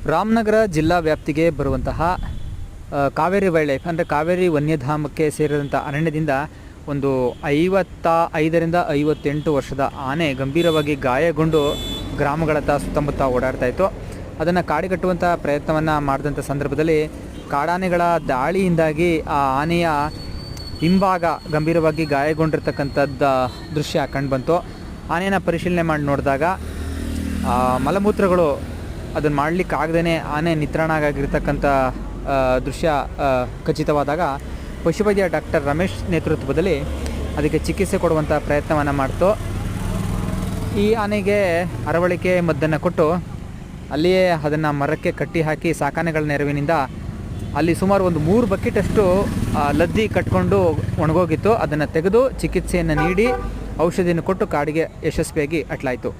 ರಾಮನಗರ ಜಿಲ್ಲಾ ವ್ಯಾಪ್ತಿಗೆ ಬರುವಂತಹ ಕಾವೇರಿ ವೈಲ್ಡ್ ಲೈಫ್ ಅಂದರೆ ಕಾವೇರಿ ವನ್ಯಧಾಮಕ್ಕೆ ಸೇರಿದಂಥ ಅರಣ್ಯದಿಂದ ಒಂದು 55ರಿಂದ 58 ವರ್ಷದ ಆನೆ ಗಂಭೀರವಾಗಿ ಗಾಯಗೊಂಡು ಗ್ರಾಮಗಳತ್ತ ಸುತ್ತಮುತ್ತ ಓಡಾಡ್ತಾ ಇತ್ತು. ಅದನ್ನು ಕಾಡಿಗಟ್ಟುವಂಥ ಪ್ರಯತ್ನವನ್ನು ಮಾಡಿದಂಥ ಸಂದರ್ಭದಲ್ಲಿ ಕಾಡಾನೆಗಳ ದಾಳಿಯಿಂದಾಗಿ ಆ ಆನೆಯ ಹಿಂಭಾಗ ಗಂಭೀರವಾಗಿ ಗಾಯಗೊಂಡಿರ್ತಕ್ಕಂಥದ್ದು ದೃಶ್ಯ ಕಂಡುಬಂತು. ಆನೆಯನ್ನು ಪರಿಶೀಲನೆ ಮಾಡಿ ನೋಡಿದಾಗ ಮಲಮೂತ್ರಗಳು ಅದನ್ನು ಮಾಡಲಿಕ್ಕಾಗದೇ ಆನೆ ನಿತ್ರಾಣಾಗಿರ್ತಕ್ಕಂಥ ದೃಶ್ಯ ಖಚಿತವಾದಾಗ ಪಶುವೈದ್ಯ ಡಾಕ್ಟರ್ ರಮೇಶ್ ನೇತೃತ್ವದಲ್ಲಿ ಅದಕ್ಕೆ ಚಿಕಿತ್ಸೆ ಕೊಡುವಂಥ ಪ್ರಯತ್ನವನ್ನು ಮಾಡ್ತು. ಈ ಆನೆಗೆ ಅರವಳಿಕೆ ಮದ್ದನ್ನು ಕೊಟ್ಟು ಅಲ್ಲಿಯೇ ಅದನ್ನು ಮರಕ್ಕೆ ಕಟ್ಟಿ ಹಾಕಿ ಸಾಕಾನೆಗಳ ನೆರವಿನಿಂದ ಅಲ್ಲಿ ಸುಮಾರು ಒಂದು 3 ಬಕೆಟಷ್ಟು ಲದ್ದಿ ಕಟ್ಕೊಂಡು ಒಣಗೋಗಿತ್ತು. ಅದನ್ನು ತೆಗೆದು ಚಿಕಿತ್ಸೆಯನ್ನು ನೀಡಿ ಔಷಧಿಯನ್ನು ಕೊಟ್ಟು ಕಾಡಿಗೆ ಯಶಸ್ವಿಯಾಗಿ ಅಟ್ಲಾಯಿತು.